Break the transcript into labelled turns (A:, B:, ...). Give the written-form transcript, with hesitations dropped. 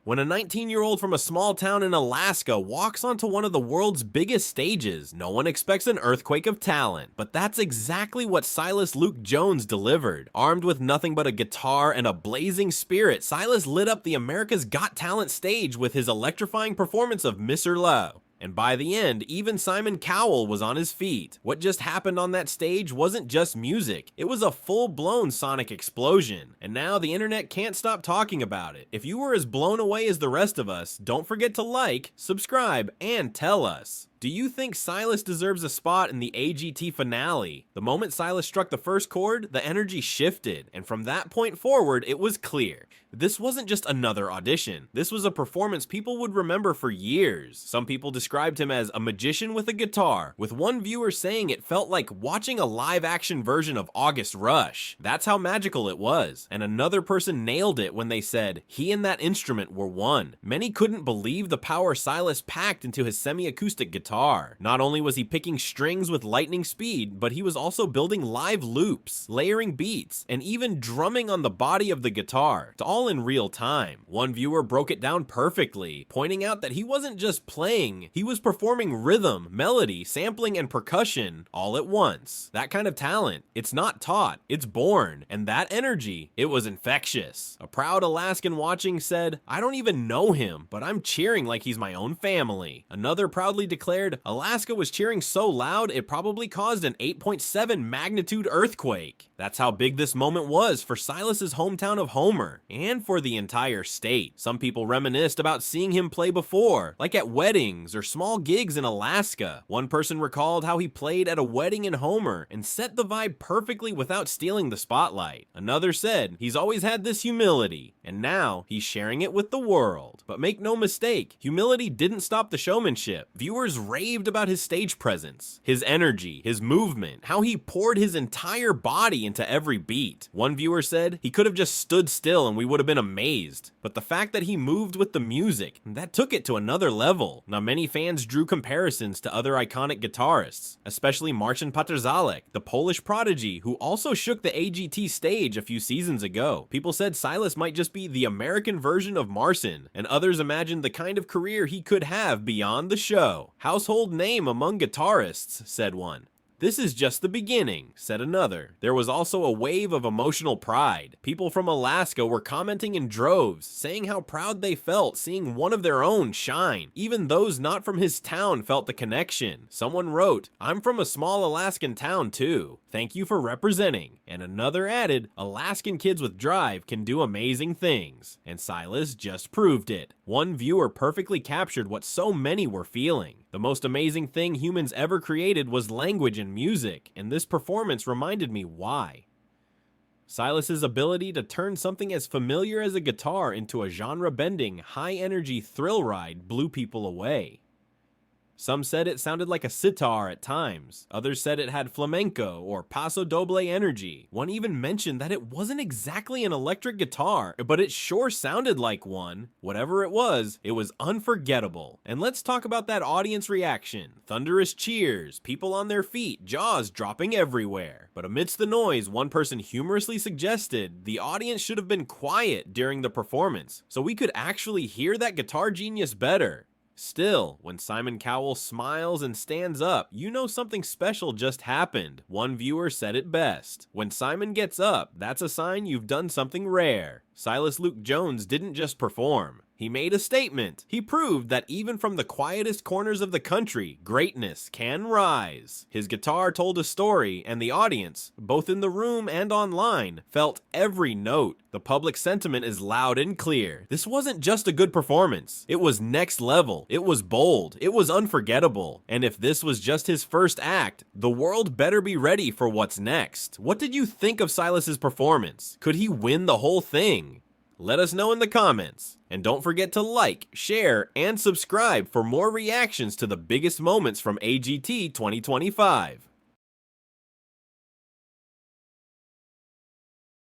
A: When a 19-year-old from a small town in Alaska walks onto one of the world's biggest stages, no one expects an earthquake of talent. But that's exactly what Silas Luke Jones delivered. Armed with nothing but a guitar and a blazing spirit, Silas lit up the America's Got Talent stage with his electrifying performance of Misirlou. And by the end, even Simon Cowell was on his feet. What just happened on that stage wasn't just music, it was a full-blown sonic explosion. And now the internet can't stop talking about it. If you were as blown away as the rest of us, don't forget to like, subscribe, and tell us. Do you think Silas deserves a spot in the AGT finale? The moment Silas struck the first chord, the energy shifted, and from that point forward, it was clear. This wasn't just another audition. This was a performance people would remember for years. Some people described him as a magician with a guitar, with one viewer saying it felt like watching a live-action version of August Rush. That's how magical it was. And another person nailed it when they said, he and that instrument were one. Many couldn't believe the power Silas packed into his semi-acoustic guitar. Not only was he picking strings with lightning speed, but he was also building live loops, layering beats, and even drumming on the body of the guitar, all in real time. One viewer broke it down perfectly, pointing out that he wasn't just playing, he was performing rhythm, melody, sampling, and percussion all at once. That kind of talent, it's not taught, it's born, and that energy, it was infectious. A proud Alaskan watching said, "I don't even know him, but I'm cheering like he's my own family." Another proudly declared, "Alaska was cheering so loud it probably caused an 8.7 magnitude earthquake." That's how big this moment was for Silas's hometown of Homer, and for the entire state. Some people reminisced about seeing him play before, like at weddings or small gigs in Alaska. One person recalled how he played at a wedding in Homer and set the vibe perfectly without stealing the spotlight. Another said he's always had this humility, and now he's sharing it with the world. But make no mistake, humility didn't stop the showmanship. Viewers raved about his stage presence, his energy, his movement, how he poured his entire body into every beat. One viewer said he could have just stood still and we would have been amazed. But the fact that he moved with the music, that took it to another level. Now many fans drew comparisons to other iconic guitarists, especially Marcin Patrzalek, the Polish prodigy who also shook the AGT stage a few seasons ago. People said Silas might just be the American version of Marcin, and others imagined the kind of career he could have beyond the show. Household name among guitarists, said one. This is just the beginning, said another. There was also a wave of emotional pride. People from Alaska were commenting in droves, saying how proud they felt seeing one of their own shine. Even those not from his town felt the connection. Someone wrote, "I'm from a small Alaskan town too. Thank you for representing." And another added, "Alaskan kids with drive can do amazing things." And Silas just proved it. One viewer perfectly captured what so many were feeling. The most amazing thing humans ever created was language and music, and this performance reminded me why. Silas's ability to turn something as familiar as a guitar into a genre-bending, high-energy thrill ride blew people away. Some said it sounded like a sitar at times. Others said it had flamenco or paso doble energy. One even mentioned that it wasn't exactly an electric guitar, but it sure sounded like one. Whatever it was unforgettable. And let's talk about that audience reaction. Thunderous cheers, people on their feet, jaws dropping everywhere. But amidst the noise, one person humorously suggested the audience should have been quiet during the performance, so we could actually hear that guitar genius better. Still, when Simon Cowell smiles and stands up, you know something special just happened. One viewer said it best. When Simon gets up, that's a sign you've done something rare. Silas Luke Jones didn't just perform. He made a statement. He proved that even from the quietest corners of the country, greatness can rise. His guitar told a story, and the audience, both in the room and online, felt every note. The public sentiment is loud and clear. This wasn't just a good performance. It was next level. It was bold. It was unforgettable. And if this was just his first act, the world better be ready for what's next. What did you think of Silas's performance? Could he win the whole thing? Let us know in the comments. And don't forget to like, share, and subscribe for more reactions to the biggest moments from AGT 2025.